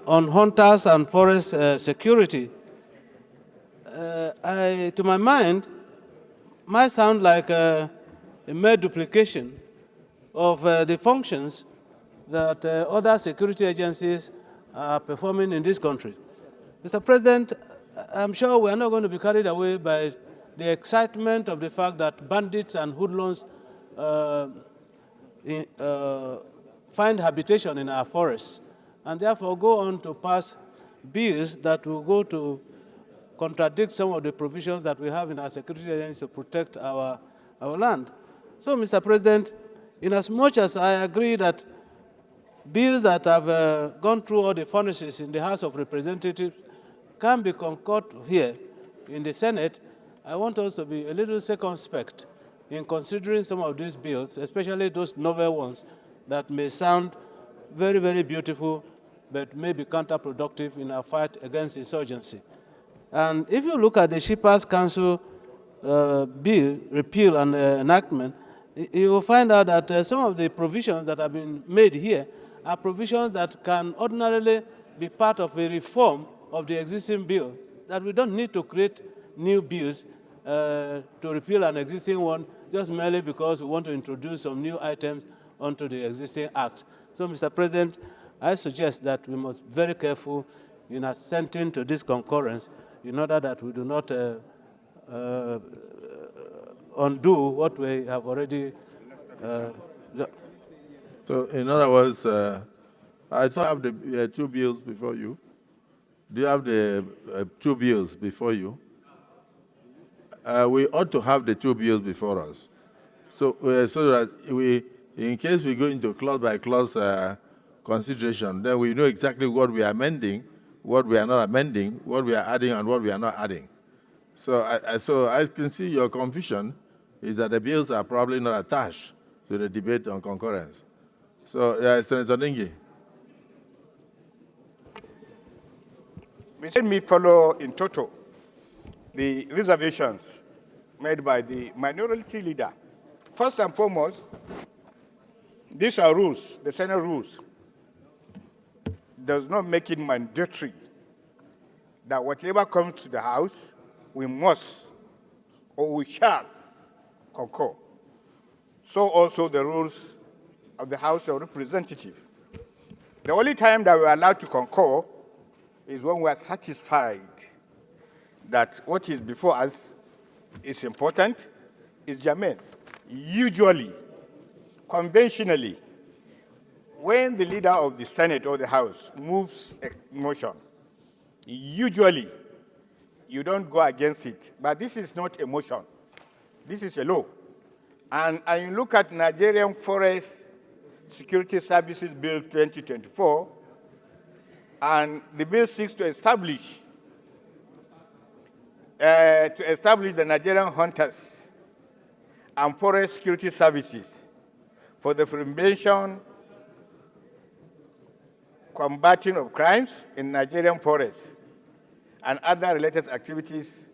on hunters and forest security, to my mind, might sound like a mere duplication of the functions that other security agencies are performing in this country. Mr. President, I'm sure we are not going to be carried away by the excitement of the fact that bandits and hoodlums find habitation in our forests, and therefore go on to pass bills that will go to contradict some of the provisions that we have in our security agencies to protect our land. So, Mr. President, in as much as I agree that bills that have gone through all the furnaces in the House of Representatives can be concurred here in the Senate, I want us to be a little circumspect in considering some of these bills, especially those novel ones that may sound very, very beautiful, but may be counterproductive in our fight against insurgency. And if you look at the Shippers Council bill, repeal and enactment, you will find out that some of the provisions that have been made here are provisions that can ordinarily be part of a reform of the existing bill, that we don't need to create new bills to repeal an existing one just merely because we want to introduce some new items onto the existing act. So, Mr. President, I suggest that we must be very careful in assenting to this concurrence in order that we do not undo what we have already. So, in other words, I thought I have the two bills before you. Do you have the two bills before you? We ought to have the two bills before us. So, so that we, in case we go into clause by clause consideration, then we know exactly what we are amending, what we are not amending, what we are adding, and what we are not adding. So I can see your confusion is that the bills are probably not attached to the debate on concurrence. So, Senator Ningi. Let me follow in toto the reservations made by the minority leader. First and foremost, these are rules, the Senate rules does not make it mandatory that whatever comes to the House, we must or we shall concur. So also the rules of the House of Representatives. The only time that we are allowed to concur is when we are satisfied that what is before us is important, is germane. Usually, conventionally, when the leader of the Senate or the House moves a motion, usually you don't go against it. But this is not a motion. This is a law. And you look at Nigerian Forest Security Services Bill 2024, and the bill seeks to establish the Nigerian Hunters and Forest Security Services for the prevention, combating of crimes in Nigerian forests and other related activities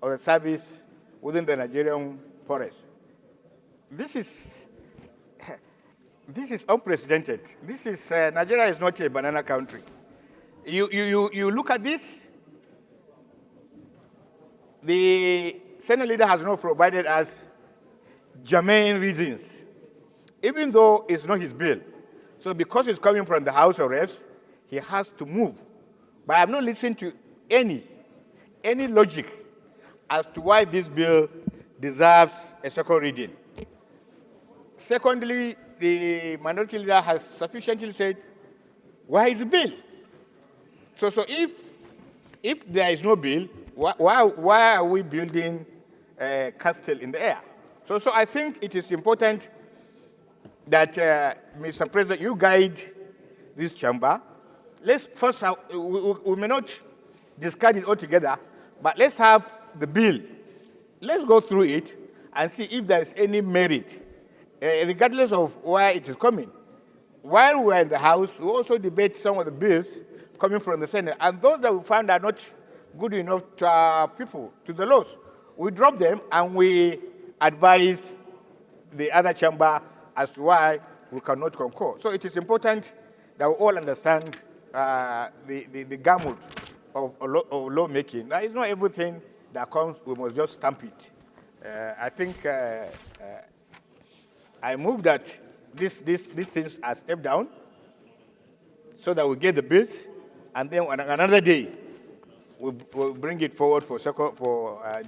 of the service within the Nigerian forest. This is unprecedented. Nigeria is not a banana country. You look at this, the Senate leader has not provided us germane reasons, even though it's not his bill. So because it's coming from the House of Reps, he has to move. But I have not listened to any logic as to why this bill deserves a second reading. Secondly, the minority leader has sufficiently said, why is the bill? So if there is no bill, why are we building a castle in the air? So I think it is important that, Mr. President, you guide this chamber. Let's first have, we may not discard it altogether, but let's have the bill. Let's go through it and see if there is any merit, regardless of where it is coming. While we're in the House, we also debate some of the bills coming from the Senate, and those that we find are not good enough to our people, to the laws, we drop them and we advise the other chamber as to why we cannot concur. So it is important that we all understand the gamut of lawmaking. Now, it's not everything that comes, we must just stamp it. I think I move that these things are stepped down so that we get the bills, and then on another day, we'll bring it forward for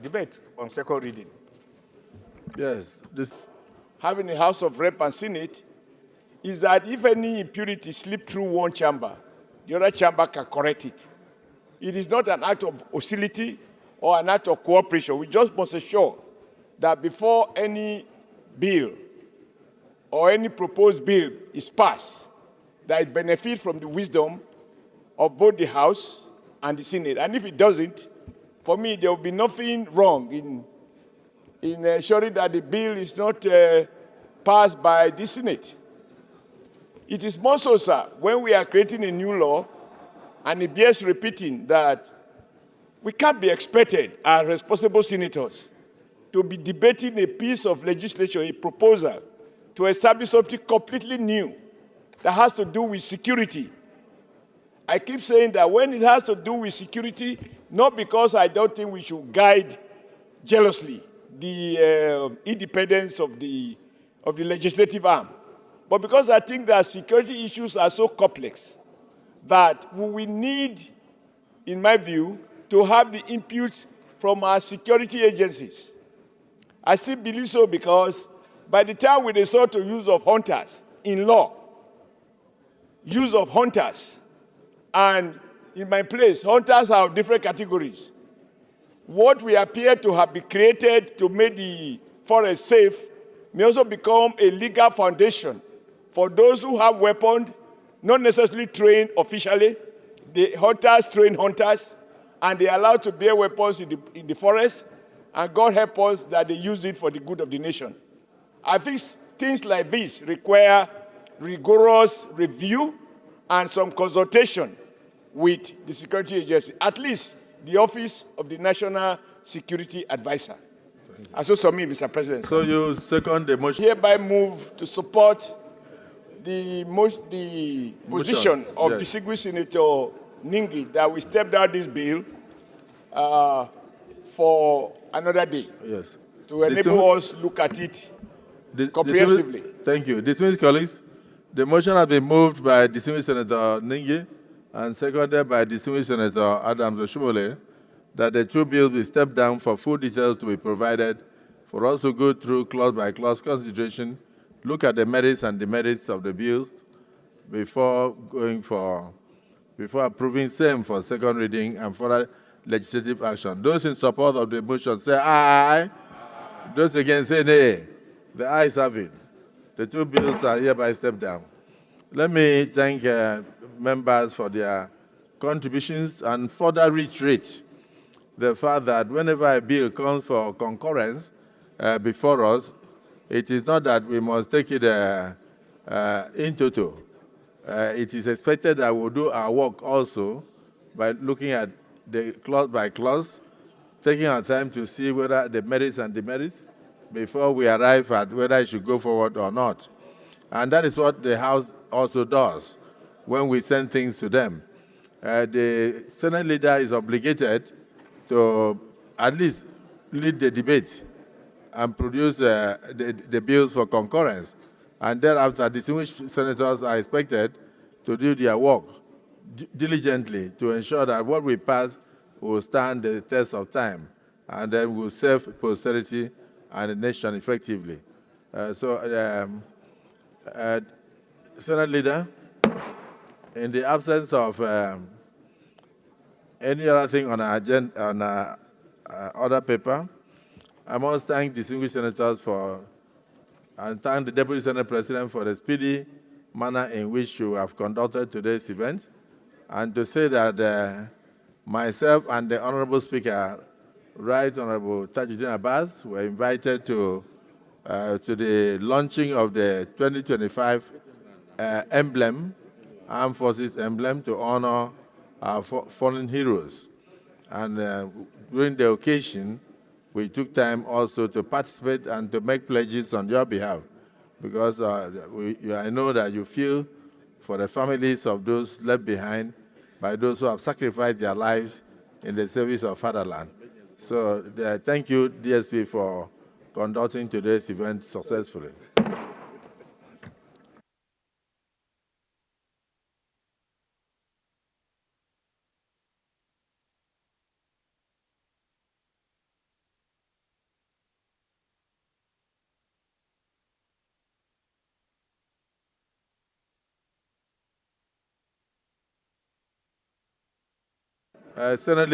debate on second reading. Yes, Having a House of Rep and Senate is that if any impurity slip through one chamber, the other chamber can correct it. It is not an act of hostility or an act of cooperation. We just must ensure that before any bill or any proposed bill is passed, that it benefits from the wisdom of both the House and the Senate. And if it doesn't, for me, there will be nothing wrong in ensuring that the bill is not passed by the Senate. It is more so, sir, when we are creating a new law, and it bears repeating that we can't be expected as responsible senators to be debating a piece of legislation, a proposal, to establish something completely new that has to do with security. I keep saying that when it has to do with security, not because I don't think we should guide jealously the independence of the legislative arm, but because I think that security issues are so complex that we need, in my view, to have the input from our security agencies. I still believe so because by the time we resort to use of hunters in law, use of hunters, and in my place, hunters are of different categories. What we appear to have been created to make the forest safe may also become a legal foundation for those who have weapons, not necessarily trained officially. The hunters train hunters, and they are allowed to bear weapons in the forest, and God help us that they use it for the good of the nation. I think things like this require rigorous review and some consultation with the security agency, at least the Office of the National Security Advisor. And so submit, Mr. President. so you second the motion? Hereby move to support the position of yes. Distinguished Senator Ningi that we step down this bill for another day Yes. to enable us look at it comprehensively. Thank you. Distinguished colleagues, the motion has been moved by Distinguished Senator Ningi and seconded by Distinguished Senator Adams Oshiomole that the two bills be stepped down for full details to be provided for us to go through clause by clause consideration, look at the merits and demerits of the bills before approving same for second reading and further legislative action. Those in support of the motion say aye. Those against say nay. The ayes have it. The two bills are hereby stepped down. Let me thank members for their contributions and further reiterate the fact that whenever a bill comes for concurrence before us, it is not that we must take it in toto. It is expected that we'll do our work also by looking at the clause by clause, taking our time to see whether the merits and demerits before we arrive at whether it should go forward or not. And that is what the House also does when we send things to them. The Senate leader is obligated to at least lead the debate and produce the bills for concurrence. And thereafter, distinguished senators are expected to do their work diligently to ensure that what we pass will stand the test of time and then will serve posterity and the nation effectively. Senate Leader, in the absence of any other thing on our agenda, on our other paper, I must thank distinguished senators and thank the Deputy Senate President for the speedy manner in which you have conducted today's event, and to say that myself and the Honorable Speaker, Right Honorable Tajuddin Abbas, were invited to the launching of the 2025 emblem, Armed Forces emblem, to honor our fallen heroes. And during the occasion, we took time also to participate and to make pledges on your behalf, because I know that you feel for the families of those left behind by those who have sacrificed their lives in the service of fatherland. So thank you, DSP, for conducting today's event successfully. Senate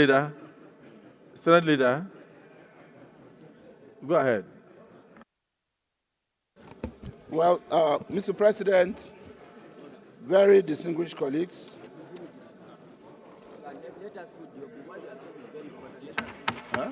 Leader, go ahead. Well, Mr. President, very distinguished colleagues, huh?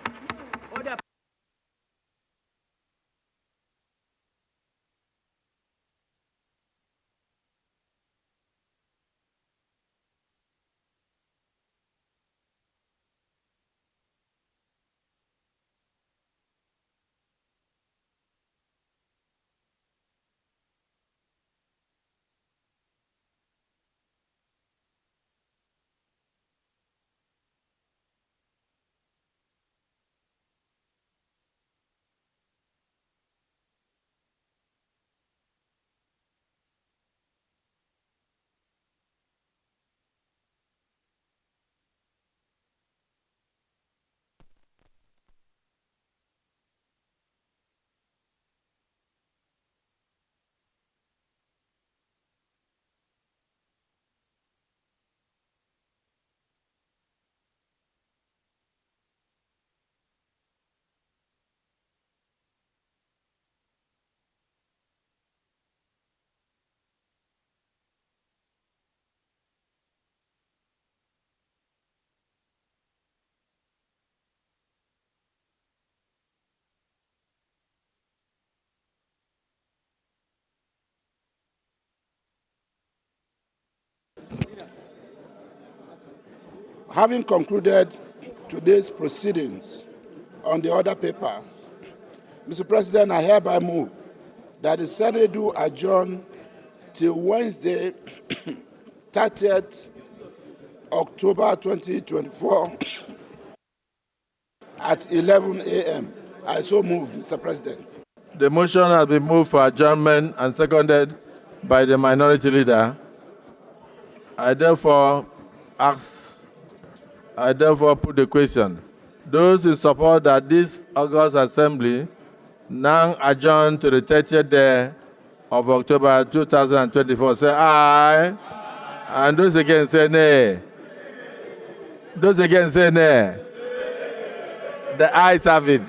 Having concluded today's proceedings on the order paper, Mr. President, I hereby move that the Senate do adjourn till Wednesday, 30th October 2024 at 11 a.m. I so move, Mr. President. The motion has been moved for adjournment and seconded by the minority leader. I therefore put the question. Those in support that this August Assembly now adjourn to the 30th day of October 2024, say aye. And those against say nay. Those against say nay. The ayes have it.